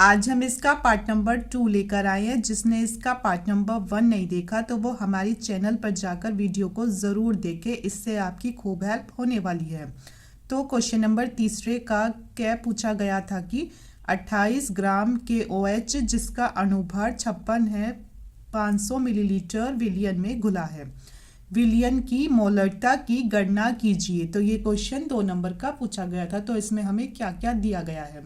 आज हम इसका पार्ट नंबर 2 लेकर आए हैं। जिसने इसका पार्ट नंबर 1 नहीं देखा तो वो हमारी चैनल पर जाकर वीडियो को ज़रूर देखे, इससे आपकी खूब हेल्प होने वाली है। तो क्वेश्चन नंबर तीसरे का क्या पूछा गया था कि 28 ग्राम के OH जिसका अणुभार 56 है 500 मिलीलीटर विलियन में घुला है, विलियन की मोलरता की गणना कीजिए। तो ये क्वेश्चन 2 नंबर का पूछा गया था। तो इसमें हमें क्या क्या दिया गया है।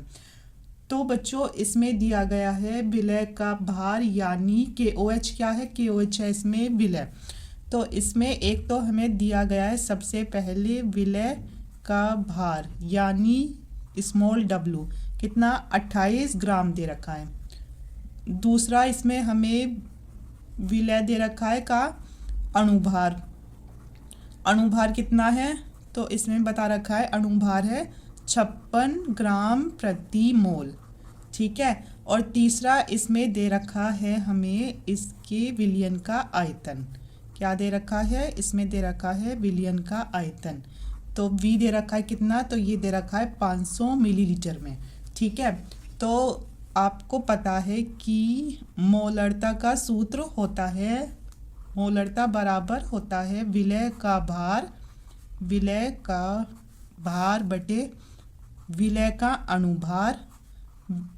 तो बच्चों इसमें दिया गया है विलय का भार, यानी KOH क्या है, KOH है इसमें विलय। तो इसमें एक तो हमें दिया गया है सबसे पहले विलय का भार यानी स्मॉल w कितना 28 ग्राम दे रखा है। दूसरा इसमें हमें विलय दे रखा है का अणुभार, अणुभार कितना है तो इसमें बता रखा है अणुभार है 56 ग्राम प्रति मोल, ठीक है। और तीसरा इसमें दे रखा है हमें इसके विलयन का आयतन, क्या दे रखा है इसमें दे रखा है विलयन का आयतन। तो V दे रखा है कितना, तो ये दे रखा है 500 मिलीलीटर में, ठीक है। तो आपको पता है कि मोलरता का सूत्र होता है, मोलरता बराबर होता है विलय का भार, विलय का भार बटे विलय का अणुभार,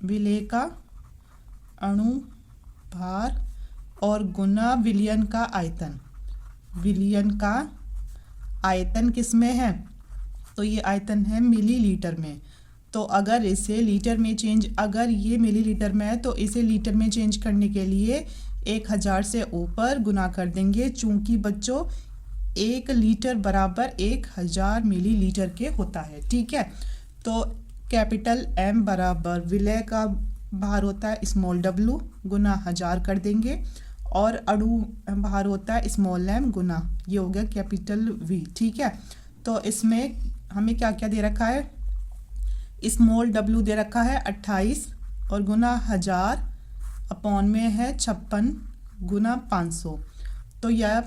विलय का अणुभार और गुना विलयन का आयतन। विलयन का आयतन किस में है, तो ये आयतन है मिलीलीटर में। तो अगर इसे लीटर में चेंज, अगर ये मिलीलीटर में है तो इसे लीटर में चेंज करने के लिए 1000 से ऊपर गुना कर देंगे, चूंकि बच्चों 1 लीटर बराबर 1000 मिलीलीटर के होता है, ठीक है। तो कैपिटल M बराबर विलय का भार होता है स्मॉल w गुना 1000 कर देंगे, और अणु भार होता है स्मॉल m गुना, ये हो गया कैपिटल V, ठीक है। तो इसमें हमें क्या क्या दे रखा है, स्मॉल w दे रखा है 28 और गुना 1000 अपॉन में है 56 गुना 500। तो यह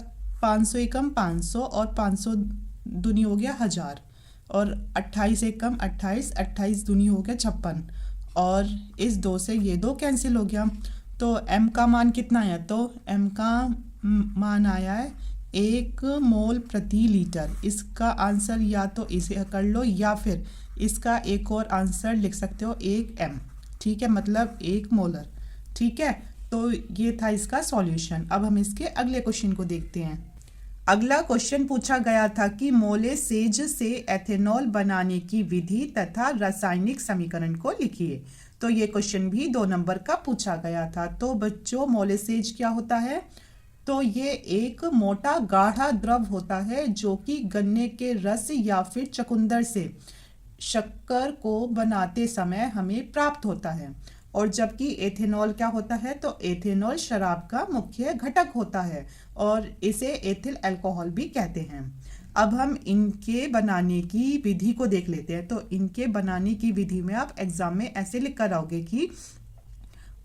500 एकम 500 और 500 दूनी हो गया 1000 और 28 एकम 28, 28 दूनी हो गया 56 और इस 2 से ये 2 कैंसिल हो गया। तो m का मान कितना आया, तो m का मान आया है 1 मोल प्रति लीटर। इसका आंसर या तो इसे कर लो या फिर इसका एक और आंसर लिख सकते हो 1 m, ठीक है, मतलब 1 मोलर, ठीक है। तो ये था इसका सॉल्यूशन। अब हम इसके अगले क्वेश्चन को देखते हैं। अगला क्वेश्चन पूछा गया था कि मोलेसेज से एथेनॉल बनाने की विधि तथा रासायनिक समीकरण को लिखिए। तो ये क्वेश्चन भी 2 नंबर का पूछा गया था। तो बच्चों मोलेसेज क्या होता है, तो ये एक मोटा गाढ़ा द्रव होता है जो कि गन्ने के रस या फिर चुकंदर से शक्कर को बनाते समय हमें प्राप्त होता है। और जबकि एथेनॉल क्या होता है, तो एथेनॉल शराब का मुख्य घटक होता है और इसे एथिल अल्कोहल भी कहते हैं। अब हम इनके बनाने की विधि को देख लेते हैं। तो इनके बनाने की विधि में आप एग्जाम में ऐसे लिख कर आओगे कि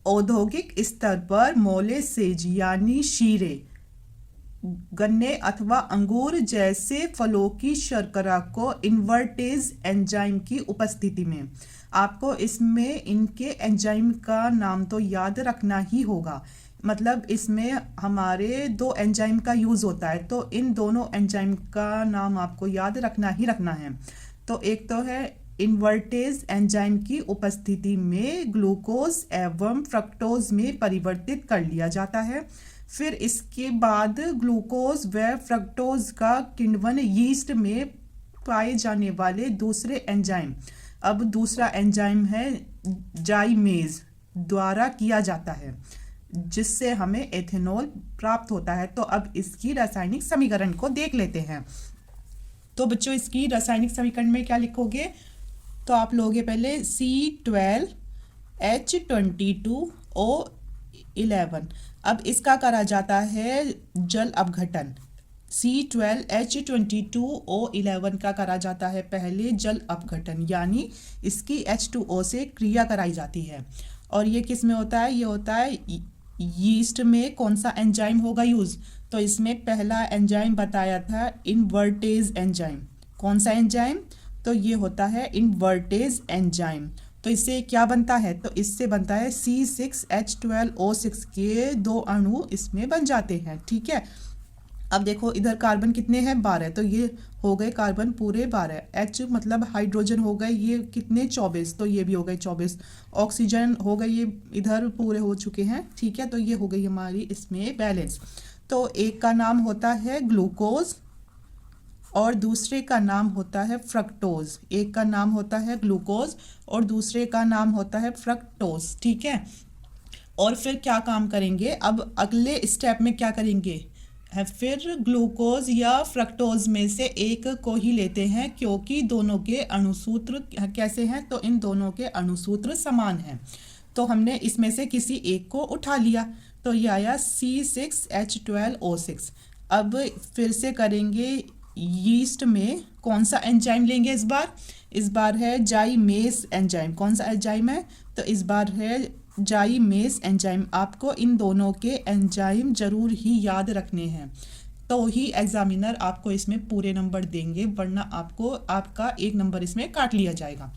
औद्योगिक स्तर पर मोलेसेज यानी शीरे गन्ने अथवा अंगूर जैसे फलों की शर्करा को इन्वर्टेज एंजाइम की उपस्थिति में, आपको इसमें इनके एंजाइम का नाम तो याद रखना ही होगा। मतलब इसमें हमारे 2 एंजाइम का यूज़ होता है, तो इन दोनों एंजाइम का नाम आपको याद रखना ही रखना है। तो एक तो है इन्वर्टेज एंजाइम की उपस्थिति में ग्लूकोज एवं फ्रक्टोज में परिवर्तित कर लिया जाता है। फिर इसके बाद ग्लूकोज व फ्रक्टोज का किण्वन यीस्ट में पाए जाने वाले दूसरे एंजाइम, अब दूसरा एंजाइम है जाइमेज द्वारा किया जाता है, जिससे हमें एथेनॉल प्राप्त होता है। तो अब इसकी रासायनिक समीकरण को देख लेते हैं। तो बच्चों इसकी रासायनिक समीकरण में क्या लिखोगे, तो आप लोगे पहले C12H22O11। अब इसका करा जाता है जल अपघटन, C12H22O11 का करा जाता है पहले जल अपघटन, यानी इसकी H2O से क्रिया कराई जाती है। और ये किस में होता है, ये होता है यीस्ट में। कौन सा एंजाइम होगा यूज, तो इसमें पहला एंजाइम बताया था इन्वर्टेज एंजाइम। कौन सा एंजाइम, तो ये होता है इन्वर्टेज एंजाइम। तो इससे क्या बनता है, तो इससे बनता है C6H12O6 के 2 अणु इसमें बन जाते हैं। ठीक है, अब देखो इधर कार्बन कितने हैं, 12, तो ये हो गए कार्बन पूरे 12। H मतलब हाइड्रोजन हो गए ये कितने, 24, तो ये भी हो गए 24। ऑक्सीजन हो गए ये इधर पूरे हो चुके हैं। ठीक है, तो ये हो गई हमारी इसमें बैलेंस। तो एक का नाम होता है ग्लूकोज और दूसरे का नाम होता है फ्रक्टोज। एक का नाम होता है ग्लूकोज और दूसरे का नाम होता है फ्रक्टोज। ठीक है, और फिर क्या काम करेंगे, अब अगले स्टेप में क्या करेंगे है, फिर ग्लूकोज या फ्रक्टोज में से एक को ही लेते हैं क्योंकि दोनों के अणुसूत्र कैसे हैं, तो इन दोनों के अणुसूत्र समान हैं। तो हमने इसमें से किसी एक को उठा लिया, तो ये आया C6H12O6। अब फिर से करेंगे, यीस्ट में कौन सा एंजाइम लेंगे इस बार है जाइमेस एंजाइम। कौन सा एंजाइम है, तो इस बार है जाइमेस एंजाइम। आपको इन दोनों के एंजाइम जरूर ही याद रखने हैं, तो ही एग्जामिनर आपको इसमें पूरे नंबर देंगे, वरना आपको आपका एक नंबर इसमें काट लिया जाएगा।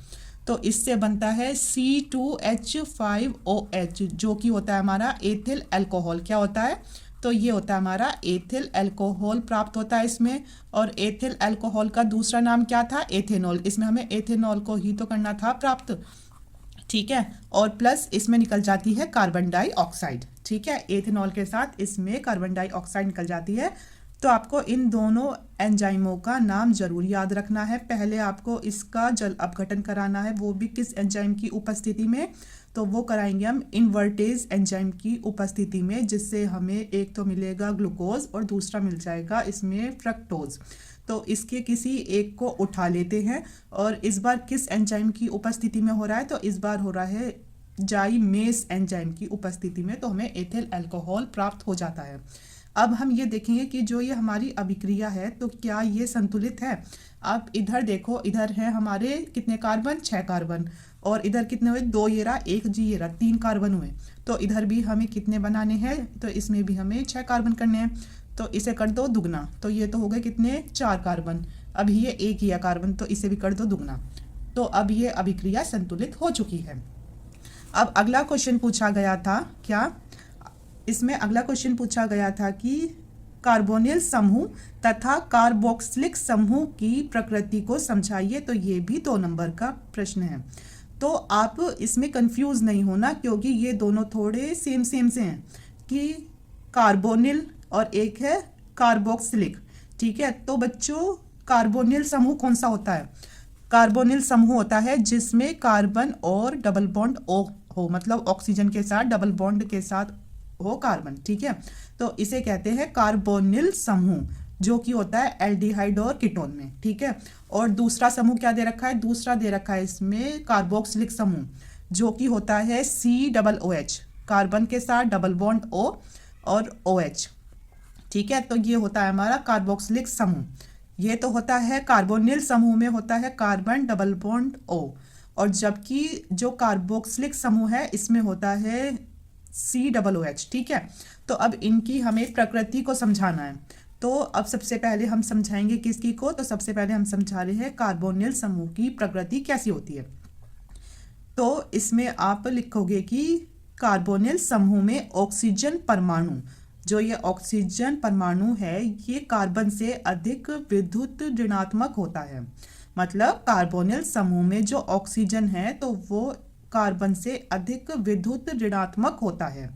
तो इससे बनता है C2H5OH जो कि होता है हमारा एथिल अल्कोहल। क्या होता है, तो ये होता है हमारा एथिल अल्कोहल प्राप्त होता है इसमें। और एथिल अल्कोहल का दूसरा नाम क्या था, एथेनॉल। इसमें हमें एथेनॉल को ही तो करना था प्राप्त। ठीक है, और प्लस इसमें निकल जाती है कार्बन डाइऑक्साइड। ठीक है, एथेनॉल के साथ इसमें कार्बन डाइऑक्साइड निकल जाती है। तो आपको इन दोनों एंजाइमों का नाम जरूर याद रखना है। पहले आपको इसका जल अपघटन कराना है, वो भी किस एंजाइम की उपस्थिति में, तो वो कराएंगे हम इन्वर्टेज एंजाइम की उपस्थिति में, जिससे हमें एक तो मिलेगा ग्लूकोज और दूसरा मिल जाएगा इसमें फ्रक्टोज। तो इसके किसी एक को उठा लेते हैं और इस बार किस एंजाइम की उपस्थिति में हो रहा है, तो इस बार हो रहा है जाइमेस एंजाइम की उपस्थिति में, तो हमें एथिल अल्कोहल प्राप्त हो जाता है। अब हम ये देखेंगे कि जो ये हमारी अभिक्रिया है तो क्या ये संतुलित है। आप इधर देखो, इधर है हमारे कितने कार्बन, 6 कार्बन, और इधर कितने हुए, 2 ये रहा, 1 जी ये रहा, 3 कार्बन हुए। तो इधर भी हमें कितने बनाने हैं, तो इसमें भी हमें 6 कार्बन करने हैं। तो इसे कर दो दुगना, तो ये तो हो गए कितने, 4 कार्बन। अब ये 1 ही है कार्बन, तो इसे भी कर दो दुगना। तो अब ये अभिक्रिया संतुलित हो चुकी है। अब अगला क्वेश्चन पूछा गया था, क्या इसमें अगला क्वेश्चन पूछा गया था कि कार्बोनिल समूह तथा कार्बोक्सिलिक समूह की प्रकृति को समझाइए। तो ये भी 2 नंबर का प्रश्न है। तो आप इसमें कंफ्यूज नहीं होना, क्योंकि ये दोनों थोड़े सेम से हैं कि कार्बोनिल और एक है कार्बोक्सिलिक। ठीक है, तो बच्चों कार्बोनिल समूह कौन सा होता है, कार्बोनिल समूह होता है जिसमें कार्बन और डबल बॉन्ड O हो, मतलब ऑक्सीजन के साथ डबल बॉन्ड के साथ हो कार्बन। ठीक है, तो इसे कहते हैं कार्बोनिल समूह, जो कि होता है एल्डिहाइड और कीटोन में। ठीक है, और दूसरा समूह क्या दे रखा है, दूसरा दे रखा है इसमें कार्बोक्सिलिक समूह, जो कि होता है COOH, कार्बन के साथ डबल बॉन्ड O और OH। ठीक है, तो ये होता है हमारा कार्बोक्सिलिक समूह। ये तो होता है कार्बोनिल समूह में होता है कार्बन डबल बॉन्ड O, और जबकि जो कार्बोक्सिलिक समूह है इसमें होता है COOH। ठीक है, तो अब इनकी हमें प्रकृति को समझाना है। तो अब सबसे पहले हम समझाएंगे किसकी को, तो सबसे पहले हम समझा रहे हैं कार्बोनिल समूह की प्रकृति कैसी होती है। तो इसमें आप लिखोगे कि कार्बोनिल समूह में ऑक्सीजन परमाणु, जो ये ऑक्सीजन परमाणु है ये कार्बन से अधिक विद्युत ऋणात्मक होता है। मतलब कार्बोनिल समूह में जो ऑक्सीजन है तो वो कार्बन से अधिक विद्युत ऋणात्मक होता है,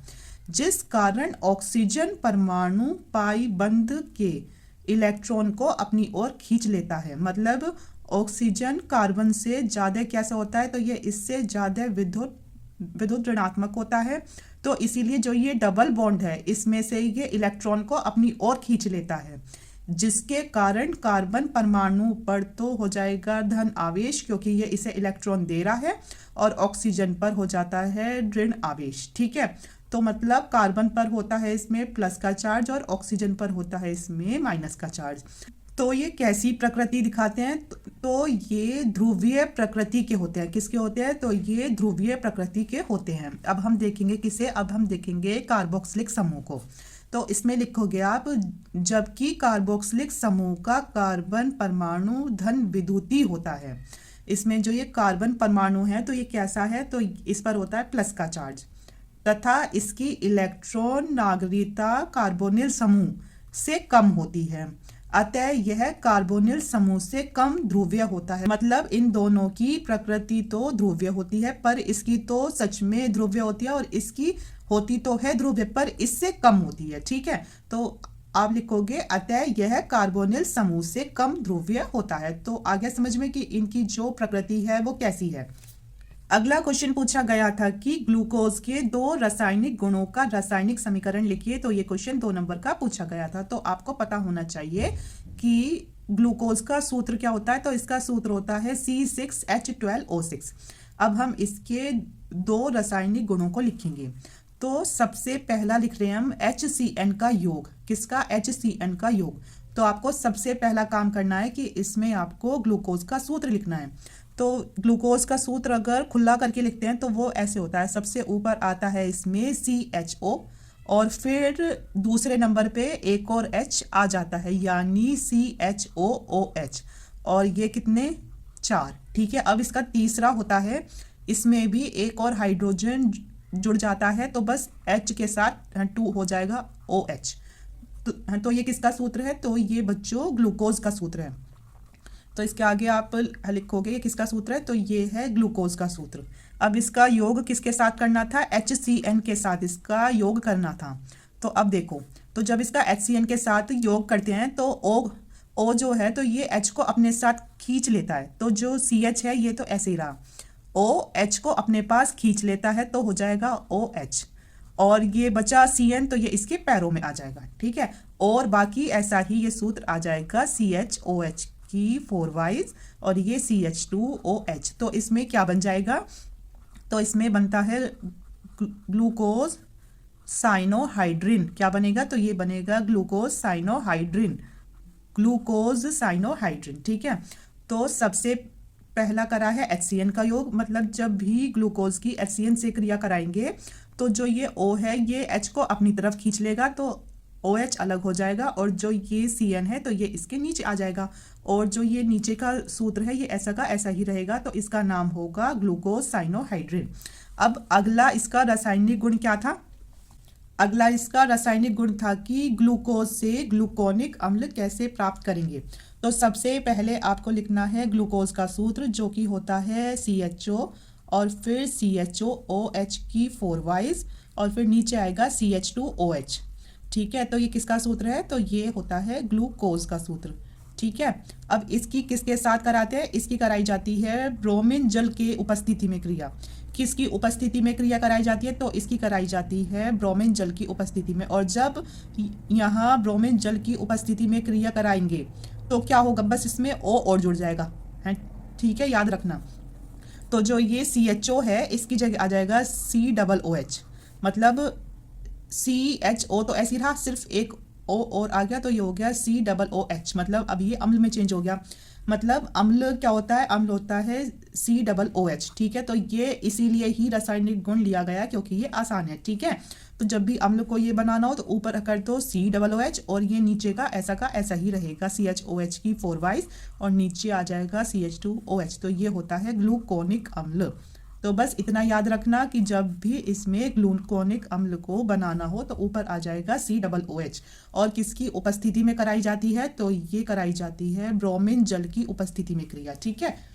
जिस कारण ऑक्सीजन परमाणु पाई बंध के इलेक्ट्रॉन को अपनी ओर खींच लेता है। मतलब ऑक्सीजन कार्बन से ज़्यादा कैसा होता है, तो ये इससे ज़्यादा विद्युत ऋणात्मक होता है। तो इसीलिए जो ये डबल बॉन्ड है इसमें से ये इलेक्ट्रॉन को अपनी ओर खींच लेता है, जिसके कारण कार्बन परमाणु पर तो हो जाएगा धन आवेश, क्योंकि ये इसे इलेक्ट्रॉन दे रहा है, और ऑक्सीजन पर हो जाता है ऋण आवेश। ठीक है, तो मतलब कार्बन पर होता है इसमें प्लस का चार्ज और ऑक्सीजन पर होता है इसमें माइनस का चार्ज। तो ये कैसी प्रकृति दिखाते हैं, तो ये ध्रुवीय प्रकृति के होते हैं। किसके होते हैं, तो ये ध्रुवीय प्रकृति के होते हैं। अब हम देखेंगे किसे, अब हम देखेंगे कार्बोक्सिलिक समूह को। तो इसमें लिखोगे आप, जबकि कार्बोक्सिलिक समूह का कार्बन परमाणु धन विद्युती होता है, इसमें जो ये कार्बन परमाणु है तो ये कैसा है, तो इस पर होता है प्लस का चार्ज, तथा इसकी इलेक्ट्रॉन नागरिकता कार्बोनिल समूह से कम होती है, अतः यह कार्बोनिल समूह से कम ध्रुवीय होता है। मतलब इन दोनों की प्रकृति तो ध्रुवीय होती है, पर इसकी तो सच में ध्रुवीय होती है और इसकी होती तो है ध्रुवीय पर इससे कम होती है। ठीक है, तो आप लिखोगे अतः यह कार्बोनिल समूह से कम ध्रुवीय होता है। तो आगे समझ में कि इनकी जो प्रकृति है वो कैसी है। अगला क्वेश्चन पूछा गया था कि ग्लूकोज के दो रासायनिक गुणों का रासायनिक समीकरण लिखिए। तो ये क्वेश्चन 2 नंबर का पूछा गया था। तो आपको पता होना चाहिए कि ग्लूकोज का सूत्र क्या होता है। तो इसका सूत्र होता है C6H12O6। अब हम इसके दो रासायनिक गुणों को लिखेंगे। तो सबसे पहला लिख रहे हैं हम HCN का योग। किसका? HCN का योग। तो आपको सबसे पहला काम करना है कि इसमें आपको ग्लूकोज का सूत्र लिखना है। तो ग्लूकोज का सूत्र अगर खुला करके लिखते हैं तो वो ऐसे होता है, सबसे ऊपर आता है इसमें CHO और फिर दूसरे नंबर पे एक और H आ जाता है यानी CHOOH और ये कितने? 4। ठीक है, अब इसका तीसरा होता है, इसमें भी एक और हाइड्रोजन जुड़ जाता है तो बस H के साथ 2 हो जाएगा OH। तो ये किसका सूत्र है? तो ये बच्चों ग्लूकोज का सूत्र है। तो इसके आगे आप लिखोगे ये किसका सूत्र है, तो ये है ग्लूकोज का सूत्र। अब इसका योग किसके साथ करना था? HCN के साथ इसका योग करना था। तो अब देखो, तो जब इसका HCN के साथ योग करते हैं तो O जो है तो ये H को अपने साथ खींच लेता है। तो जो CH है ये तो ऐसे ही रहा, OH को अपने पास खींच लेता है तो हो जाएगा OH और ये बचा CN तो ये इसके पैरों में आ जाएगा। ठीक है, और बाकी ऐसा ही ये सूत्र आ जाएगा CHOH की 4 वाइज और ये CH2OH। तो इसमें क्या बन जाएगा? तो इसमें बनता है ग्लूकोज साइनोहाइड्रिन। क्या बनेगा? तो ये बनेगा ग्लूकोज साइनोहाइड्रिन, ग्लूकोज साइनोहाइड्रिन। ठीक है, तो सबसे पहला करा है HCN का योग। मतलब जब भी ग्लूकोज की HCN से क्रिया कराएंगे तो जो ये O है ये H को अपनी तरफ खींच लेगा तो OH अलग हो जाएगा और जो ये CN है तो ये इसके नीचे आ जाएगा और जो ये नीचे का सूत्र है ये ऐसा का ऐसा ही रहेगा। तो इसका नाम होगा ग्लूकोज साइनोहाइड्रिन। अब अगला इसका रासायनिक गुण क्या था? अगला इसका रासायनिक गुण था कि ग्लूकोज से ग्लूकोनिक अम्ल कैसे प्राप्त करेंगे। तो सबसे पहले आपको लिखना है ग्लूकोज का सूत्र जो कि होता है CHO और फिर CHOOH की 4 वाइज और फिर नीचे आएगा CH2OH। ठीक है, तो ये किसका सूत्र है? तो ये होता है ग्लूकोज का सूत्र। ठीक है, अब इसकी किसके साथ कराते हैं? इसकी कराई जाती है ब्रोमीन जल के उपस्थिति में क्रिया। किसकी उपस्थिति में क्रिया कराई जाती है? तो इसकी कराई जाती है ब्रोमीन जल की उपस्थिति में। और जब यहाँ ब्रोमीन जल की उपस्थिति में क्रिया कराएंगे तो क्या होगा? बस इसमें O और जुड़ जाएगा है। ठीक है, याद रखना। तो जो ये CHO है इसकी जगह आ जाएगा COOH। मतलब CHO तो ऐसी रहा, सिर्फ एक O और आ गया तो ये हो गया COOH। मतलब अब ये अम्ल में चेंज हो गया। मतलब अम्ल क्या होता है? अम्ल होता है COOH। ठीक है, तो ये इसीलिए ही रासायनिक गुण लिया गया क्योंकि ये आसान है। ठीक है, तो जब भी अम्ल को ये बनाना हो तो ऊपर कर दो COOH और ये नीचे का ऐसा ही रहेगा CHOH की 4 वाइज और नीचे आ जाएगा CH2OH। तो ये होता है ग्लूकोनिक अम्ल। तो बस इतना याद रखना कि जब भी इसमें ग्लूकोनिक अम्ल को बनाना हो तो ऊपर आ जाएगा COOH। और किसकी उपस्थिति में कराई जाती है? तो ये कराई जाती है ब्रोमीन जल की उपस्थिति में क्रिया। ठीक है,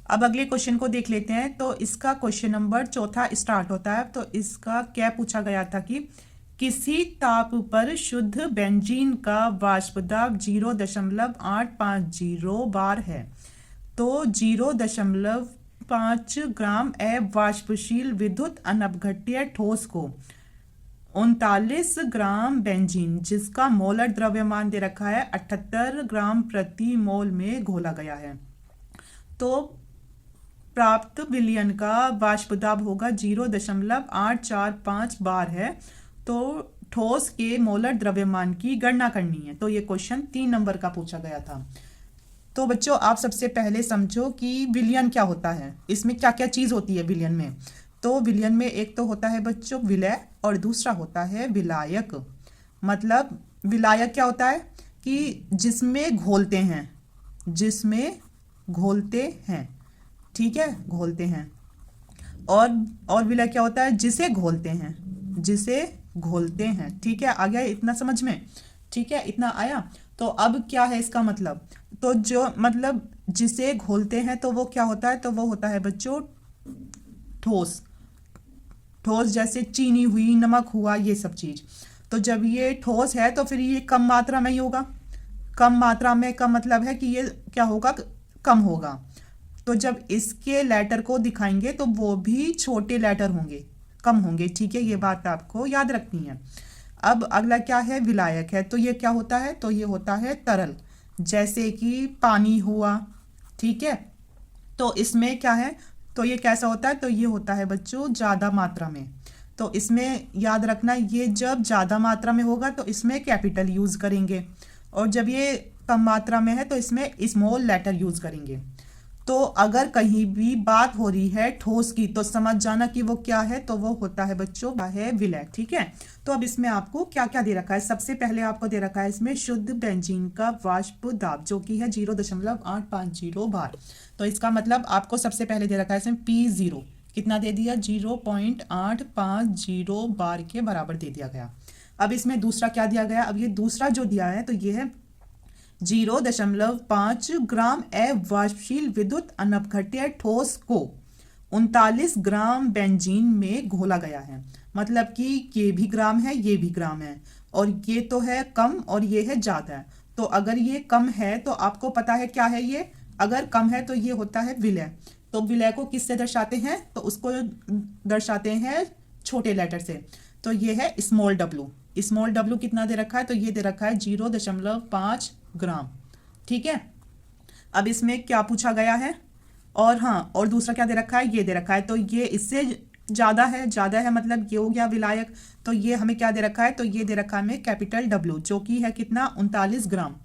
अब अगले क्वेश्चन को देख लेते हैं। तो इसका क्वेश्चन नंबर 4 स्टार्ट होता है। तो इसका क्या पूछा गया था कि किसी ताप पर शुद्ध बेंजीन का वाष्प दाब 0.850 बार है तो 0.5 ग्राम अवाष्पशील विद्युत अनपघट्य ठोस को 39 ग्राम बेंजीन जिसका मोलर द्रव्यमान दे रखा है 78 ग्राम प्रति मोल में घोला गया है। तो प्राप्त विलयन का वाष्प दाब होगा 0.845 बार है। तो ठोस के मोलर द्रव्यमान की गणना करनी है। तो ये क्वेश्चन 3 नंबर का पूछा गया था। तो बच्चों आप सबसे पहले समझो कि विलयन क्या होता है, इसमें क्या क्या चीज होती है विलयन में। तो विलयन में एक तो होता है बच्चों विलय और दूसरा होता है विलायक। मतलब विलायक क्या होता है कि जिसमें घोलते हैं ठीक है, घोलते हैं। और विलय क्या होता है? जिसे घोलते हैं, जिसे घोलते हैं। ठीक है, आ गया इतना समझ में? ठीक है, इतना आया। तो अब क्या है इसका मतलब? तो जो मतलब जिसे घोलते हैं तो वो क्या होता है? तो वो होता है बच्चों ठोस। ठोस जैसे चीनी हुई, नमक हुआ, ये सब चीज। तो जब ये ठोस है तो फिर ये कम मात्रा में ही होगा। कम मात्रा में का मतलब है कि ये क्या होगा? कम होगा। तो जब इसके लेटर को दिखाएंगे तो वो भी छोटे लेटर होंगे, कम होंगे। ठीक है, ये बात आपको याद रखनी है। अब अगला क्या है? विलायक है। तो ये क्या होता है? तो ये होता है तरल, जैसे कि पानी हुआ। ठीक है, तो इसमें क्या है? तो ये कैसा होता है? तो ये होता है बच्चों ज़्यादा मात्रा में। तो इसमें याद रखना, ये जब ज़्यादा मात्रा में होगा तो इसमें कैपिटल यूज़ करेंगे, और जब ये कम मात्रा में है तो इसमें स्मॉल लेटर यूज़ करेंगे। तो अगर कहीं भी बात हो रही है ठोस की तो समझ जाना कि वो क्या है? तो वो होता है बच्चों है विलय। ठीक है, तो अब इसमें आपको क्या क्या दे रखा है? सबसे पहले आपको दे रखा है इसमें शुद्ध बेंजीन का वाष्प दाब, जो कि है 0.850 बार। तो इसका मतलब आपको सबसे पहले दे रखा है इसमें P0 कितना दे दिया? 0.850 बार के बराबर दे दिया गया। अब इसमें दूसरा क्या दिया गया? अब ये दूसरा जो दिया है तो ये है 0.5 ग्राम अवाष्पशील विद्युत अनपघट्य ठोस को 39 ग्राम बेंजीन में घोला गया है। मतलब कि ये भी ग्राम है, ये भी ग्राम है, और ये तो है कम और ये है ज्यादा। तो अगर ये कम है तो आपको पता है क्या है ये? अगर कम है तो ये होता है विलय। तो विलय को किससे दर्शाते हैं? तो उसको दर्शाते हैं छोटे लेटर से। तो ये है स्मॉल डब्लू। स्मॉल डब्लू कितना दे रखा है? तो ये दे रखा है 0.5 ग्राम। ठीक है, अब इसमें क्या पूछा गया है? और हाँ, और दूसरा क्या दे रखा है? ये दे रखा है। तो ये इससे ज्यादा है, ज्यादा है मतलब ये हो गया विलायक। तो ये हमें क्या दे रखा है? तो ये दे रखा है हमें कैपिटल डब्लू, जो कि है कितना? 39 ग्राम।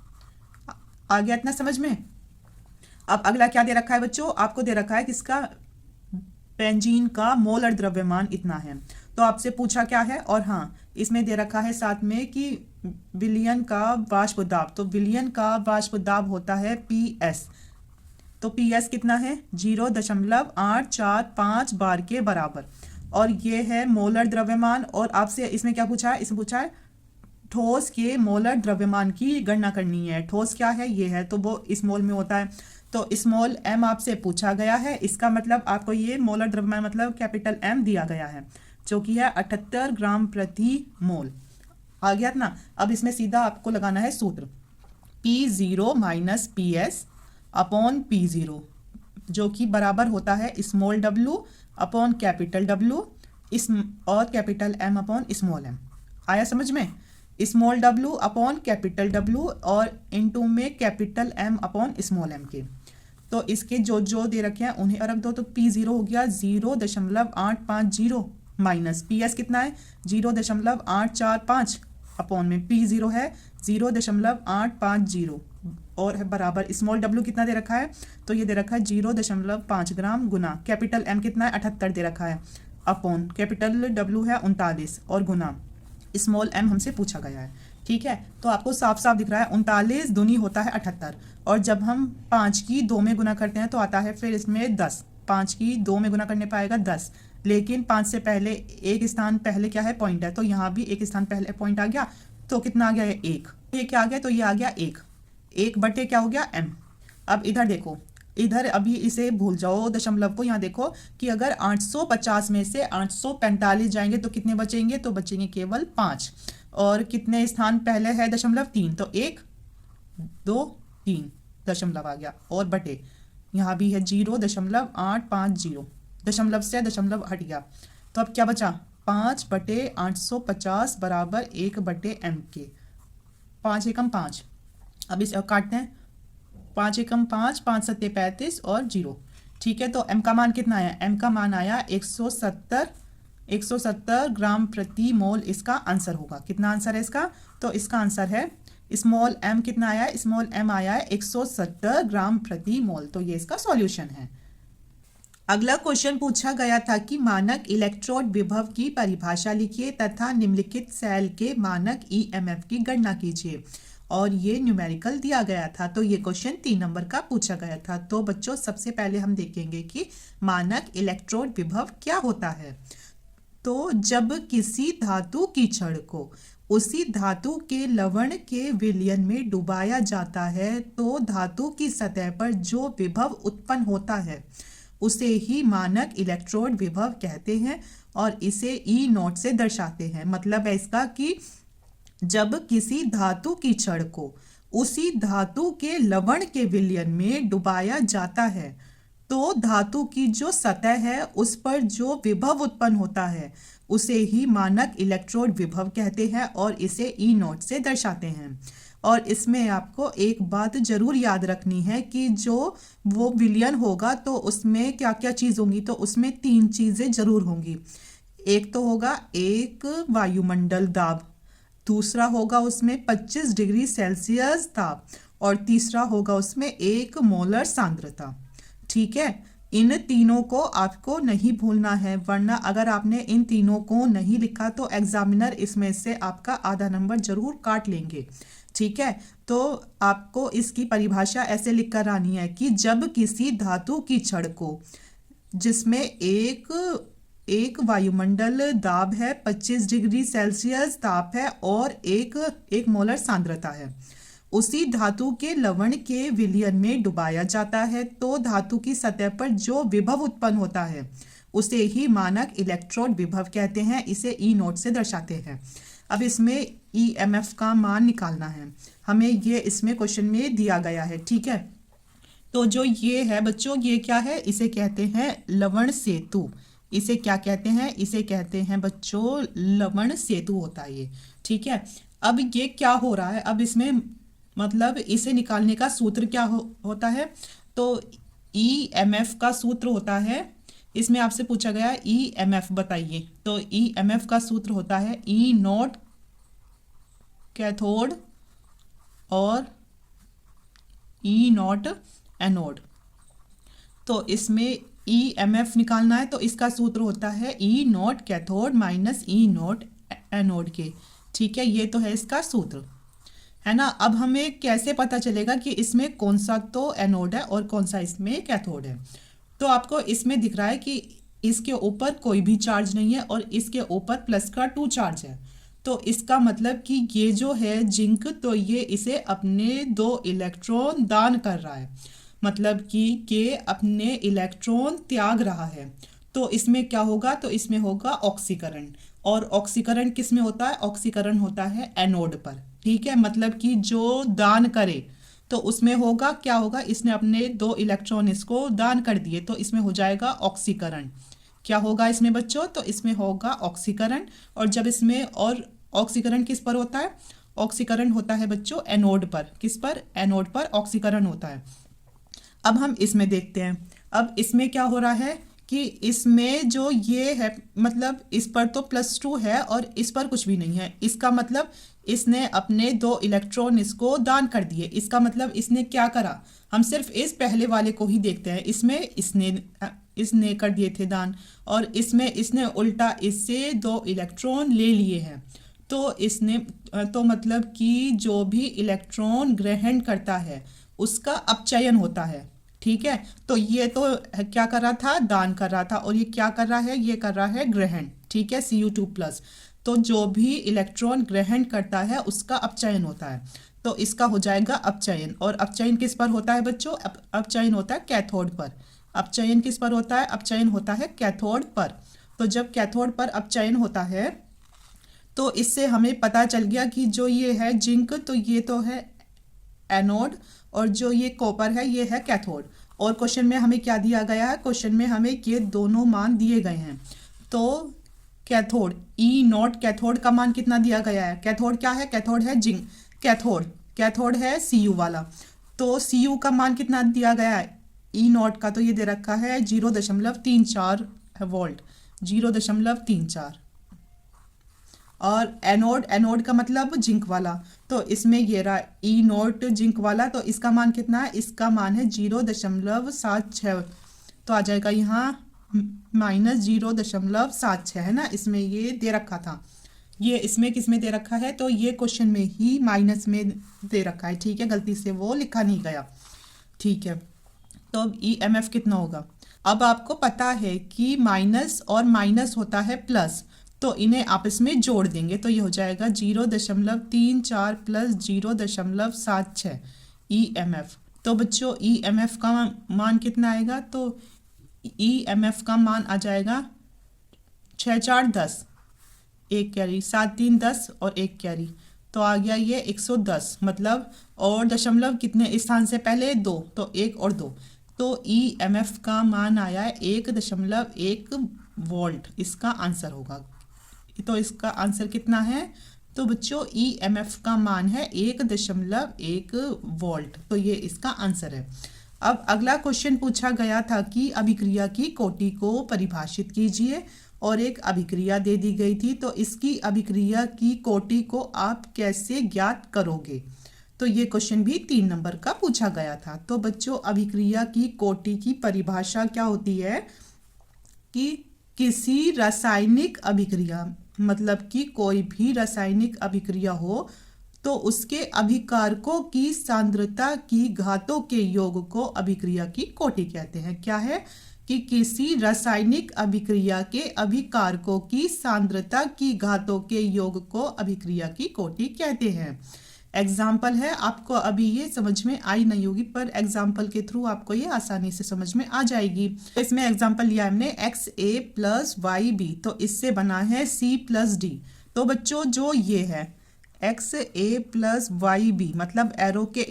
आ गया इतना समझ में? अब अगला क्या दे रखा है बच्चों? आपको दे रखा है किसका? बेंजीन का मोलर द्रव्यमान इतना है। तो आपसे पूछा क्या है? और हाँ, इसमें दे रखा है साथ में कि विलयन का वाष्प दाब। तो विलयन का वाष्प दाब होता है PS। तो PS कितना है? 0.845 बार के बराबर। और ये है मोलर द्रव्यमान। और आपसे इसमें क्या पूछा है? इसमें पूछा है ठोस के मोलर द्रव्यमान की गणना करनी है। ठोस क्या है? ये है, तो वो स्मॉल में होता है। तो स्मॉल m आपसे पूछा गया है, इसका मतलब आपको ये मोलर द्रव्यमान मतलब कैपिटल M दिया गया है, जो कि है 78 ग्राम प्रति मोल। आ गया ना? अब इसमें सीधा आपको लगाना है सूत्र P0 minus PS upon P0, जो कि बराबर होता है small w upon capital W और capital M upon small m। आया समझ में? Small w upon capital W और इनटू में capital M upon small m के। तो इसके जो जो दे रखे हैं उन्हें रख दो। तो P0 हो गया 0.850 माइनस PS कितना है? 0.845 अपॉन में P0 है 0.850 और है बराबर स्मॉल w कितना दे रखा है? तो ये दे रखा है 0.5 ग्राम गुना कैपिटल M कितना है? 78 दे रखा है अपॉन कैपिटल W है 39 और गुना स्मॉल m हमसे पूछा गया है। ठीक है, तो आपको साफ साफ दिख रहा है 39 दूनी होता है 78, और जब हम 5 की 2 में गुना करते हैं तो आता है फिर इसमें 10। 5 की 2 में गुना करने पाएगा 10, लेकिन 5 से पहले एक स्थान पहले क्या है? पॉइंट है, तो यहाँ भी एक स्थान पहले पॉइंट आ गया। तो कितना आ गया? ये 1। ये क्या आ गया? तो ये आ गया 1 बटे क्या हो गया? m। अब इधर देखो, इधर अभी इसे भूल जाओ दशमलव को। यहाँ देखो कि अगर 850 में से 845 जाएंगे तो कितने बचेंगे? तो बचेंगे केवल 5। और कितने स्थान पहले है दशमलव? 3। तो 1 2 3 दशमलव आ गया और बटे यहाँ भी है 0.850, दशमलव से दशमलव हट गया। तो अब क्या बचा? 5 बटे 850 बराबर 1 बटे m के। 5 एकम 5। अब इसे काटते हैं। 5 एकम 5, 5 सत्ते 35 और 0। ठीक है, तो m का मान कितना आया? m का मान आया 170 ग्राम प्रति मोल। इसका आंसर होगा कितना? आंसर है इसका, तो इसका आंसर है स्मॉल m कितना आया है? स्मॉल m आया है 170 ग्राम प्रति मोल। तो ये इसका सॉल्यूशन है। अगला क्वेश्चन पूछा गया था कि मानक इलेक्ट्रोड विभव की परिभाषा लिखिए तथा निम्नलिखित सेल के मानक EMF की गणना कीजिए। और ये न्यूमेरिकल दिया गया था। तो ये क्वेश्चन 3 नंबर का पूछा गया था। तो बच्चों सबसे पहले हम देखेंगे कि मानक इलेक्ट्रोड विभव क्या होता है। तो जब किसी धातु की छड़ को उसी धातु के लवण के विलयन में डुबाया जाता है तो धातु की सतह पर जो विभव उत्पन्न होता है उसे ही मानक इलेक्ट्रोड विभव कहते हैं और इसे ई नॉट से दर्शाते हैं। मतलब है इसका कि जब किसी धातु की छड़ को उसी धातु के लवण के विलयन में डुबाया जाता है तो धातु की जो सतह है उस पर जो विभव उत्पन्न होता है उसे ही मानक इलेक्ट्रोड विभव कहते हैं और इसे ई नॉट से दर्शाते हैं। और इसमें आपको एक बात जरूर याद रखनी है कि जो वो विलयन होगा तो उसमें क्या क्या चीज़ होंगी। तो उसमें 3 चीज़ें जरूर होंगी। एक तो होगा एक वायुमंडल दाब, दूसरा होगा उसमें 25 डिग्री सेल्सियस ताप और तीसरा होगा उसमें 1 मोलर सांद्रता। ठीक है, इन तीनों को आपको नहीं भूलना है, वरना अगर आपने इन तीनों को नहीं लिखा तो एग्जामिनर इसमें से आपका आधा नंबर जरूर काट लेंगे। ठीक है, तो आपको इसकी परिभाषा ऐसे लिख कर आनी है कि जब किसी धातु की छड़ को जिसमें एक वायुमंडल दाब है, 25 डिग्री सेल्सियस ताप है और एक मोलर सांद्रता है, उसी धातु के लवण के विलयन में डुबाया जाता है तो धातु की सतह पर जो विभव उत्पन्न होता है उसे ही मानक इलेक्ट्रोड विभव कहते हैं। इसे ई नोट से दर्शाते हैं। अब इसमें ईएमएफ का मान निकालना है हमें, ये इसमें क्वेश्चन में दिया गया है। ठीक है, तो जो ये है बच्चों, ये क्या है, इसे कहते हैं लवण सेतु। इसे क्या कहते हैं, इसे कहते हैं बच्चों लवण सेतु होता है ये। ठीक है, अब ये क्या हो रहा है, अब इसमें मतलब इसे निकालने का सूत्र क्या होता है। तो ईएमएफ का सूत्र होता है, इसमें आपसे पूछा गया ईएमएफ बताइए। तो ईएमएफ का सूत्र होता है ई नॉट कैथोड और ई नॉट एनोड। तो इसमें ईएमएफ निकालना है तो इसका सूत्र होता है e not cathode minus e not anode के। ठीक है, ये तो है इसका सूत्र, है ना। अब हमें कैसे पता चलेगा कि इसमें कौन सा तो एनोड है और कौन सा इसमें कैथोड है। तो आपको इसमें दिख रहा है कि इसके ऊपर कोई भी चार्ज नहीं है और इसके ऊपर प्लस का 2 चार्ज है। तो इसका मतलब कि ये जो है जिंक, तो ये इसे अपने 2 इलेक्ट्रॉन दान कर रहा है, मतलब कि ये अपने इलेक्ट्रॉन त्याग रहा है। तो इसमें क्या होगा, तो इसमें होगा ऑक्सीकरण। और ऑक्सीकरण किस में होता है, ऑक्सीकरण होता है एनोड पर। ठीक है, मतलब कि जो दान करे तो उसमें होगा क्या होगा, इसने अपने 2 इलेक्ट्रॉन इसको दान कर दिए तो इसमें हो जाएगा ऑक्सीकरण। क्या होगा इसमें बच्चों, तो इसमें होगा ऑक्सीकरण। और जब इसमें, और ऑक्सीकरण किस पर होता है, ऑक्सीकरण होता है बच्चों एनोड पर। किस पर, एनोड पर ऑक्सीकरण होता है। अब हम इसमें देखते हैं, अब इसमें क्या हो रहा है कि इसमें जो ये है, मतलब इस पर तो +2 है और इस पर कुछ भी नहीं है। इसका मतलब इसने अपने 2 इलेक्ट्रॉन इसको दान कर दिए। इसका मतलब इसने क्या करा, हम सिर्फ इस पहले वाले को ही देखते हैं। इसमें इसने कर दिए थे दान और इसमें इसने उल्टा इससे 2 इलेक्ट्रॉन ले लिए हैं। तो इसने, तो मतलब कि जो भी इलेक्ट्रॉन ग्रहण करता है उसका अपचयन होता है। ठीक है, तो ये तो क्या कर रहा था, दान कर रहा था, और ये क्या कर रहा है, ये कर रहा है ग्रहण। ठीक है, Cu2+। तो जो भी इलेक्ट्रॉन ग्रहण करता है उसका अपचयन होता है, तो इसका हो जाएगा अपचयन। और अपचयन किस पर होता है बच्चों, अपचयन होता है कैथोड पर। अपचयन किस पर होता है, अपचयन होता है कैथोड पर। तो जब कैथोड पर अपचयन होता है तो इससे हमें पता चल गया कि जो ये है जिंक, तो ये तो है एनोड और जो ये कॉपर है ये है कैथोड। और क्वेश्चन में हमें क्या दिया गया है, क्वेश्चन में हमें ये दोनों मान दिए गए हैं। तो कैथोड ई नॉट कैथोड का मान कितना दिया गया है, कैथोड क्या है, कैथोड है जिंक। कैथोड है Cu वाला, तो Cu का मान कितना दिया गया है, ई नॉट का तो ये दे रखा है 0.34 वोल्ट, 0.34। और एनोड का मतलब जिंक वाला, तो इसमें ये रहा ई नॉट जिंक वाला, तो इसका मान कितना है, इसका मान है 0.76। तो आ जाएगा यहाँ -0.76 है ना, इसमें ये दे रखा था, ये इसमें किस में दे रखा है, तो ये क्वेश्चन में ही माइनस में दे रखा है, ठीक है, गलती से वो लिखा नहीं गया, ठीक है। तो अब ईएमएफ कितना होगा। अब आपको पता है कि माइनस और माइनस होता है प्लस, तो इन्हें आपस में जोड़ देंगे तो ये हो जाएगा 0.34 प्लस 0.76 ईएमएफ। तो बच्चों ईएमएफ का मान कितना आएगा, तो ईएमएफ का मान आ जाएगा 6 4 10, एक कैरी, 7 3 10 और एक कैरी, तो आ गया ये 110, मतलब और दशमलव कितने इस स्थान से पहले 2, तो 1 और 2, तो ईएमएफ का मान आया है 1.1 वोल्ट, इसका आंसर होगा। तो इसका आंसर कितना है, तो बच्चों ईएमएफ का मान है 1.1 वोल्ट, तो ये इसका आंसर है। अब अगला क्वेश्चन पूछा गया था कि अभिक्रिया की कोटि को परिभाषित कीजिए, और एक अभिक्रिया दे दी गई थी, तो इसकी अभिक्रिया की कोटि को आप कैसे ज्ञात करोगे। तो ये क्वेश्चन भी 3 नंबर का पूछा गया था। तो बच्चों अभिक्रिया की कोटि की परिभाषा क्या होती है कि किसी रासायनिक अभिक्रिया, मतलब कि कोई भी रासायनिक अभिक्रिया हो तो उसके अभिकारकों की सांद्रता की घातों के योग को अभिक्रिया की कोटि कहते हैं। क्या है कि किसी रासायनिक अभिक्रिया के अभिकारकों की सांद्रता की घातों के योग को अभिक्रिया की कोटि कहते हैं। एग्जाम्पल है, आपको अभी ये समझ में आई नहीं होगी पर एग्जाम्पल के थ्रू आपको ये आसानी से समझ में आ जाएगी। इसमें एग्जाम्पल लिया हमने XA प्लस YB, तो इससे बना है C प्लस D। तो बच्चों जो ये है XA प्लस YB मतलब एरो के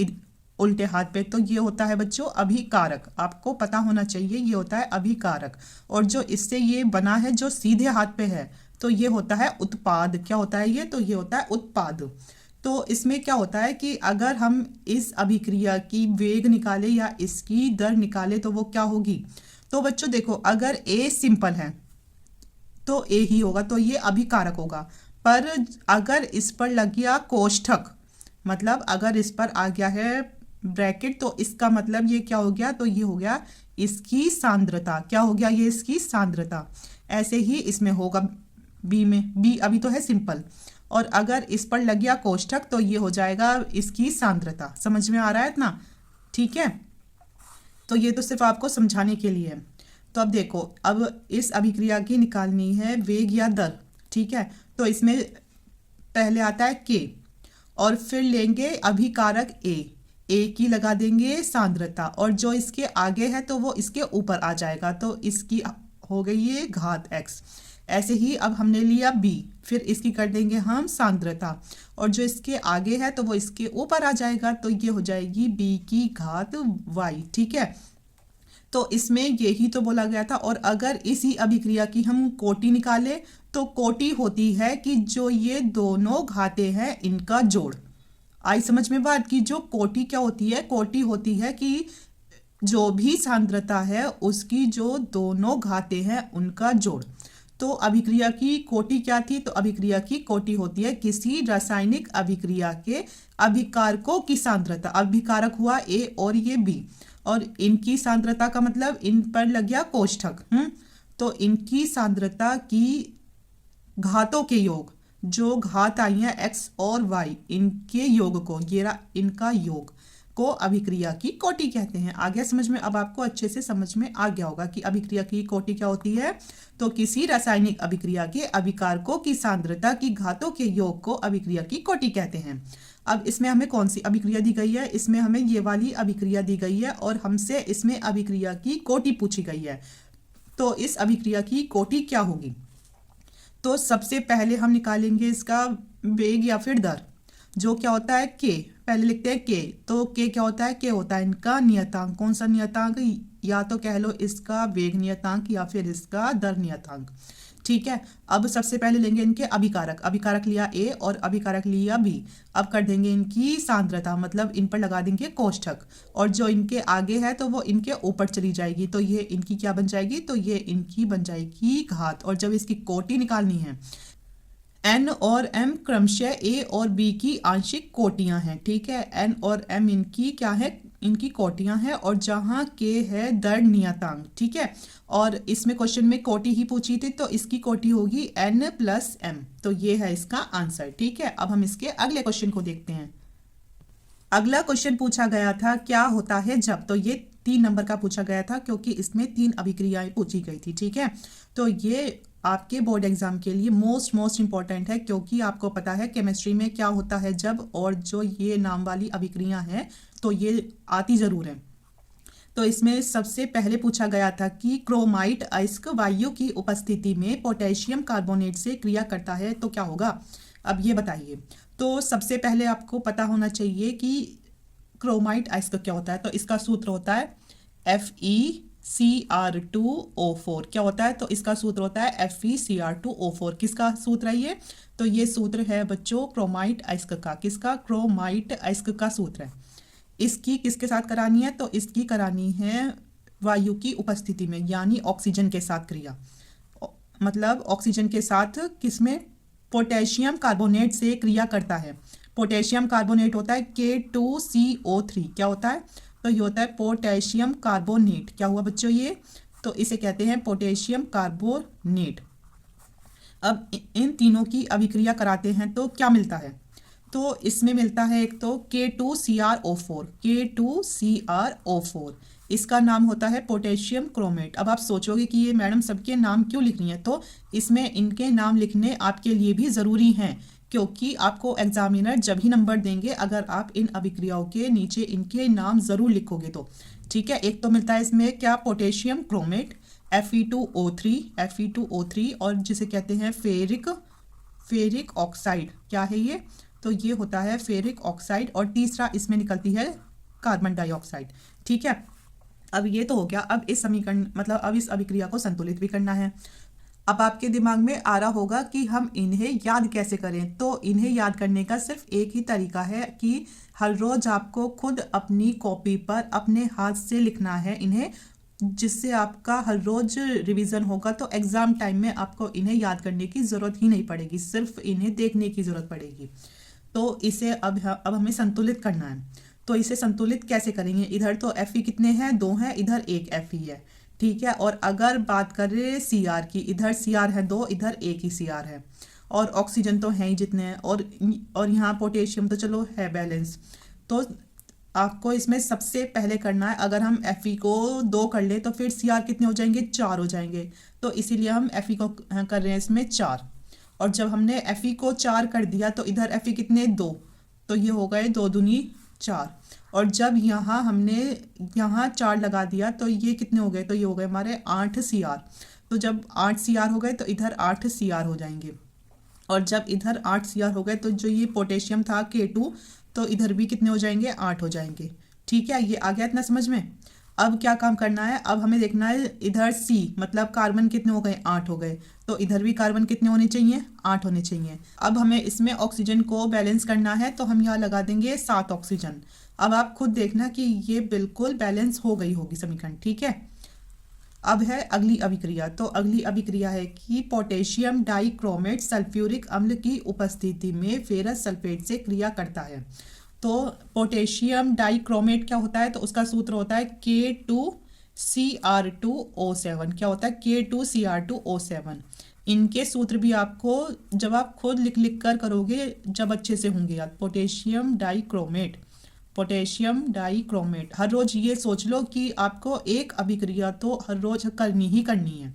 उल्टे हाथ पे, तो ये होता है बच्चों अभिकारक, आपको पता होना चाहिए ये होता है अभिकारक। और जो इससे ये बना है जो सीधे हाथ पे है, तो ये होता है उत्पाद। क्या होता है ये, तो ये होता है उत्पाद। तो इसमें क्या होता है कि अगर हम इस अभिक्रिया की वेग निकाले या इसकी दर निकाले तो वो क्या होगी। तो बच्चों देखो अगर A सिंपल है तो A ही होगा, तो ये अभिकारक होगा। पर अगर इस पर लग गया कोष्ठक, मतलब अगर इस पर आ गया है ब्रैकेट, तो इसका मतलब ये क्या हो गया, तो ये हो गया इसकी सांद्रता। क्या हो गया, ये इसकी सांद्रता। ऐसे ही इसमें होगा B में, B अभी तो है सिंपल, और अगर इस पर लग गया कोष्ठक तो ये हो जाएगा इसकी सांद्रता। समझ में आ रहा है इतना, ठीक है। तो ये तो सिर्फ आपको समझाने के लिए है। तो अब देखो, अब इस अभिक्रिया की निकालनी है वेग या दर, ठीक है। तो इसमें पहले आता है K और फिर लेंगे अभिकारक A की लगा देंगे सांद्रता, और जो इसके आगे है तो वो इसके ऊपर आ जाएगा, तो इसकी हो गई ये घात x। ऐसे ही अब हमने लिया B, फिर इसकी कर देंगे हम सांद्रता, और जो इसके आगे है तो वो इसके ऊपर आ जाएगा, तो ये हो जाएगी B की घात y, ठीक है। तो इसमें यही तो बोला गया था। और अगर इसी अभिक्रिया की हम कोटि निकाले तो कोटि होती है कि जो ये दोनों घातें हैं इनका जोड़। आई समझ में बात की, जो कोटि क्या होती है, कोटि होती है कि जो भी सांद्रता है उसकी जो दोनों घातें हैं उनका जोड़। तो अभिक्रिया की कोटि क्या थी, तो अभिक्रिया की कोटि होती है किसी रासायनिक अभिक्रिया के अभिकारकों की सांद्रता। अभिकारक हुआ A और ये B, और इनकी सांद्रता का मतलब इन पर लग गया कोष्ठक, तो इनकी सांद्रता की घातों के योग, जो घात आई है x और y, इनके योग को, ये इनका योग को अभिक्रिया की कोटि कहते हैं। आ गया समझ में, अब आपको अच्छे से समझ में आ गया होगा कि अभिक्रिया की कोटि क्या होती है। तो किसी रासायनिक अभिक्रिया के अभिकारकों की सांद्रता की घातों के योग को अभिक्रिया की कोटि कहते हैं। अब इसमें हमें कौन सी अभिक्रिया दी गई है, इसमें हमें ये वाली अभिक्रिया दी गई है, और हमसे इसमें अभिक्रिया की कोटि पूछी गई है। तो इस अभिक्रिया की कोटि क्या होगी, तो सबसे पहले हम निकालेंगे इसका वेग या फिर दर, जो क्या होता है K। पहले लिखते हैं K, तो K क्या होता है, K होता है इनका नियतांक। कौन सा नियतांक, या तो कह लो इसका वेग नियतांक या फिर इसका दर नियतांक, ठीक है। अब सबसे पहले लेंगे इनके अभिकारक, अभिकारक लिया A और अभिकारक लिया B। अब कर देंगे इनकी सांद्रता, मतलब इन पर लगा देंगे कोष्ठक, और जो इनके आगे है तो वो इनके ऊपर चली जाएगी, तो ये इनकी क्या बन जाएगी, तो ये इनकी बन जाएगी घात। और जब इसकी कोटि निकालनी है, एन और एम क्रमशः ए और बी की आंशिक कोटियां हैं। ठीक है, एन और एम इनकी क्या है, इनकी कोटियां हैं, और जहां के है दर नियतांक। ठीक है, और इसमें क्वेश्चन में कोटि ही पूछी थी, तो इसकी कोटि होगी एन प्लस एम। तो ये है इसका आंसर। ठीक है, अब हम इसके अगले क्वेश्चन को देखते हैं। अगला क्वेश्चन पूछा गया था क्या होता है जब, तो ये 3 नंबर का पूछा गया था क्योंकि इसमें 3 अभिक्रियाएं पूछी गई थी। ठीक है, तो ये आपके बोर्ड एग्जाम के लिए मोस्ट इंपॉर्टेंट है, क्योंकि आपको पता है केमिस्ट्री में क्या होता है जब, और जो ये नाम वाली अभिक्रियाएं हैं तो ये आती जरूर है। तो इसमें सबसे पहले पूछा गया था कि क्रोमाइट अयस्क वायु की उपस्थिति में पोटेशियम कार्बोनेट से क्रिया करता है तो क्या होगा। अब ये बताइए। तो सबसे पहले आपको पता होना चाहिए कि क्रोमाइट अयस्क क्या होता है। तो इसका सूत्र होता है FeCr2O4। क्या होता है, तो इसका सूत्र होता है FeCr2O4। किसका सूत्र है ये, तो ये सूत्र है बच्चों क्रोमाइट अयस्क का। किसका, क्रोमाइट अयस्क का सूत्र है। इसकी किसके साथ करानी है, तो इसकी करानी है वायु की उपस्थिति में, यानी ऑक्सीजन के साथ क्रिया। मतलब ऑक्सीजन के साथ किसमें, पोटेशियम कार्बोनेट से क्रिया करता है। पोटेशियम कार्बोनेट होता है K2CO3। क्या होता है, तो ये होता है पोटेशियम कार्बोनेट। क्या हुआ बच्चों ये, तो इसे कहते हैं पोटेशियम कार्बोनेट। अब इन तीनों की अभिक्रिया कराते हैं तो क्या मिलता है, तो इसमें मिलता है एक तो K2CrO4। K2CrO4 इसका नाम होता है पोटेशियम क्रोमेट। अब आप सोचोगे कि ये मैडम सबके नाम क्यों लिख रही हैं, तो इसमें इनके नाम लिखने आपके लिए भी ज़रूरी हैं, क्योंकि आपको एग्जामिनर जब ही नंबर देंगे अगर आप इन अभिक्रियाओं के नीचे इनके नाम ज़रूर लिखोगे तो। ठीक है, एक तो मिलता है इसमें क्या, पोटेशियम क्रोमेट Fe2O3 और जिसे कहते हैं फेरिक ऑक्साइड। क्या है ये, तो ये होता है फेरिक ऑक्साइड, और तीसरा इसमें निकलती है कार्बन डाइऑक्साइड। ठीक है, अब ये तो हो गया। अब इस समीकरण मतलब अब इस अभिक्रिया को संतुलित भी करना है। अब आपके दिमाग में आ रहा होगा कि हम इन्हें याद कैसे करें, तो इन्हें याद करने का सिर्फ एक ही तरीका है कि हर रोज आपको खुद अपनी कॉपी पर अपने हाथ से लिखना है इन्हें, जिससे आपका हर रोज रिवीजन होगा। तो एग्जाम टाइम में आपको इन्हें याद करने की जरूरत ही नहीं पड़ेगी, सिर्फ इन्हें देखने की जरूरत पड़ेगी। तो इसे अब हमें संतुलित करना है। तो इसे संतुलित कैसे करेंगे, इधर तो Fe कितने हैं, 2 हैं, इधर एक Fe है। ठीक है, और अगर बात करें Cr की, इधर Cr है 2, इधर एक ही Cr है, और ऑक्सीजन तो हैं ही जितने हैं, और यहाँ पोटेशियम तो चलो है बैलेंस। तो आपको इसमें सबसे पहले करना है, अगर हम Fe को 2 कर ले तो फिर Cr कितने हो जाएंगे, 4 हो जाएंगे। तो इसीलिए हम Fe को कर रहे हैं इसमें 4, और जब हमने Fe को 4 कर दिया तो इधर Fe कितने, 2, तो ये हो गए 2 दूनी 4, और जब यहाँ हमने यहाँ 4 लगा दिया तो ये कितने हो गए, तो ये हो गए हमारे 8 Cr। तो जब 8 Cr हो गए तो इधर 8 Cr हो जाएंगे, और जब इधर 8 Cr हो गए तो जो ये पोटेशियम था K2, तो इधर भी कितने हो जाएंगे, 8 हो जाएंगे। ठीक है, ये आ गया इतना समझ में। अब क्या काम करना है, अब हमें देखना है इधर C मतलब कार्बन कितने हो गए, 8 हो गए, तो इधर भी कार्बन कितने होने चाहिए, 8 होने चाहिए। अब हमें इसमें ऑक्सीजन को बैलेंस करना है, तो हम यहाँ लगा देंगे 7 ऑक्सीजन। अब आप खुद देखना कि ये बिल्कुल बैलेंस हो गई होगी समीकरण। ठीक है, अब है अगली अभिक्रिया। तो अगली अभिक्रिया है कि पोटेशियम डाइक्रोमेट सल्फ्यूरिक अम्ल की उपस्थिति में फेरस सल्फेट से क्रिया करता है। तो पोटेशियम डाइक्रोमेट क्या होता है, तो उसका सूत्र होता है K2Cr2O7। क्या होता है, K2Cr2O7। इनके सूत्र भी आपको जब आप खुद लिख कर करोगे जब अच्छे से होंगे याद। पोटेशियम डाइक्रोमेट हर रोज ये सोच लो कि आपको एक अभिक्रिया तो हर रोज करनी ही करनी है,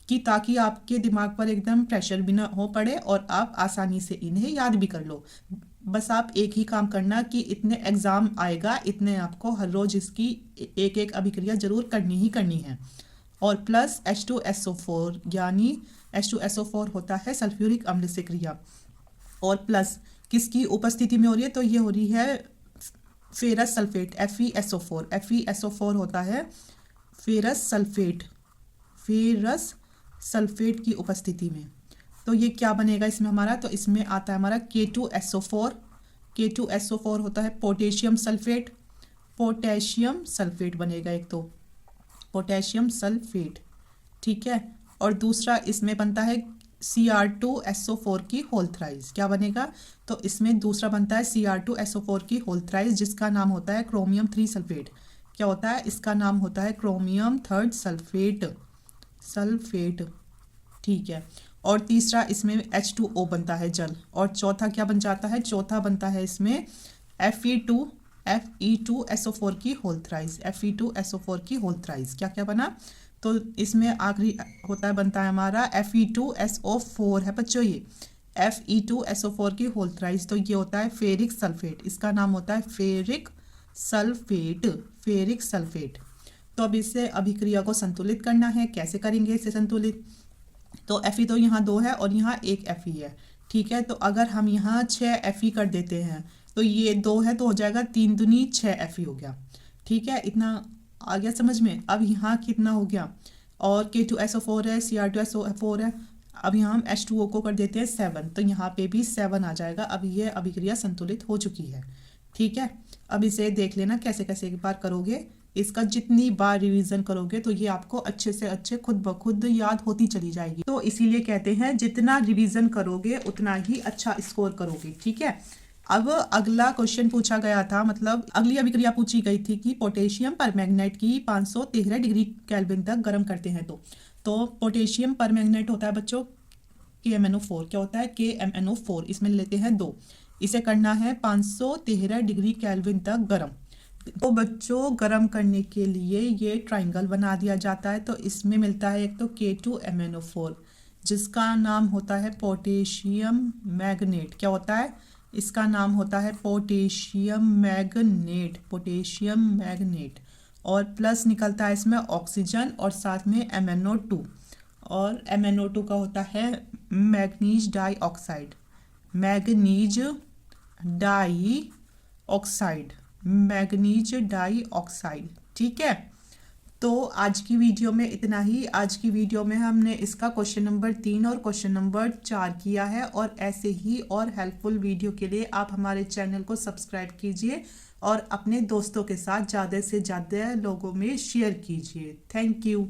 कि ताकि आपके दिमाग पर एकदम प्रेशर भी ना हो पड़े और आप आसानी से इन्हें याद भी कर लो। बस आप एक ही काम करना कि इतने एग्जाम आएगा, इतने आपको हर रोज इसकी एक एक अभिक्रिया जरूर करनी ही करनी है। और प्लस H2SO4, यानी H2SO4 होता है सल्फ्यूरिक अम्ल से क्रिया, और प्लस किसकी उपस्थिति में हो रही है, तो ये हो रही है फेरस सल्फेट FeSO4 होता है फेरस सल्फेट की उपस्थिति में। तो ये क्या बनेगा इसमें हमारा, तो इसमें आता है हमारा K2SO4 होता है पोटेशियम सल्फेट बनेगा, एक तो पोटेशियम सल्फेट। ठीक है, और दूसरा इसमें बनता है Cr2SO4 की होल थ्राइस। क्या बनेगा? तो इसमें दूसरा बनता है Cr2SO4 की होल थ्राइस, जिसका नाम होता है क्रोमियम 3 सल्फेट। क्या होता है? इसका नाम होता है क्रोमियम 3 सल्फेट। ठीक है। और तीसरा इसमें H2O बनता है जल। और चौथा क्या बन जाता है? चौथा बनता है इसमें Fe2SO4 की होल थ्राइस। Fe2SO4 की होल थ्राइस। क्या क्या बना? तो इसमें आखिरी होता है, बनता है हमारा Fe2SO4 है बच्चों, ये Fe2SO4 की होल थ्राइस। तो ये होता है फेरिक सल्फेट। इसका नाम होता है फेरिक सल्फेट। तो अब इससे अभिक्रिया को संतुलित करना है। कैसे करेंगे इसे संतुलित? तो Fe तो यहाँ 2 है और यहाँ 1 Fe है। ठीक है। तो अगर हम यहाँ 6 Fe कर देते हैं तो ये 2 है तो हो जाएगा 3 दूनी 6 Fe हो गया। ठीक है। इतना आ गया समझ में? अब यहाँ कितना हो गया? और K2SO4 है, Cr2SO4 है। अब यहाँ हम H2O को कर देते हैं 7, तो यहाँ पे भी 7 आ जाएगा। अब ये अभिक्रिया संतुलित हो चुकी है। ठीक है। अब इसे देख लेना कैसे कैसे एक बार करोगे। इसका जितनी बार रिवीजन करोगे तो ये आपको अच्छे से अच्छे खुद ब खुद याद होती चली जाएगी। तो इसीलिए कहते हैं जितना रिवीजन करोगे उतना ही अच्छा स्कोर करोगे। ठीक है। अब अगला क्वेश्चन पूछा गया था, मतलब अगली अभिक्रिया पूछी गई थी कि पोटेशियम परमैंगनेट की 513 डिग्री केल्विन तक गर्म करते हैं तो पोटेशियम परमैंगनेट होता है बच्चों KMnO4। क्या होता है? KMnO4। इसमें लेते हैं 2। इसे करना है 513 डिग्री केल्विन तक गर्म। तो बच्चों गर्म करने के लिए ये ट्राइंगल बना दिया जाता है। तो इसमें मिलता है एक तो K2MnO4, जिसका नाम होता है पोटेशियम मैग्नेट। क्या होता है? इसका नाम होता है पोटेशियम मैग्नेट। और प्लस निकलता है इसमें ऑक्सीजन और साथ में MnO2। और MnO2 का होता है मैग्नीज डाइऑक्साइड। ठीक है। तो आज की वीडियो में इतना ही। आज की वीडियो में हमने इसका क्वेश्चन नंबर 3 और क्वेश्चन नंबर 4 किया है। और ऐसे ही और हेल्पफुल वीडियो के लिए आप हमारे चैनल को सब्सक्राइब कीजिए और अपने दोस्तों के साथ ज़्यादा से ज़्यादा लोगों में शेयर कीजिए। Thank you.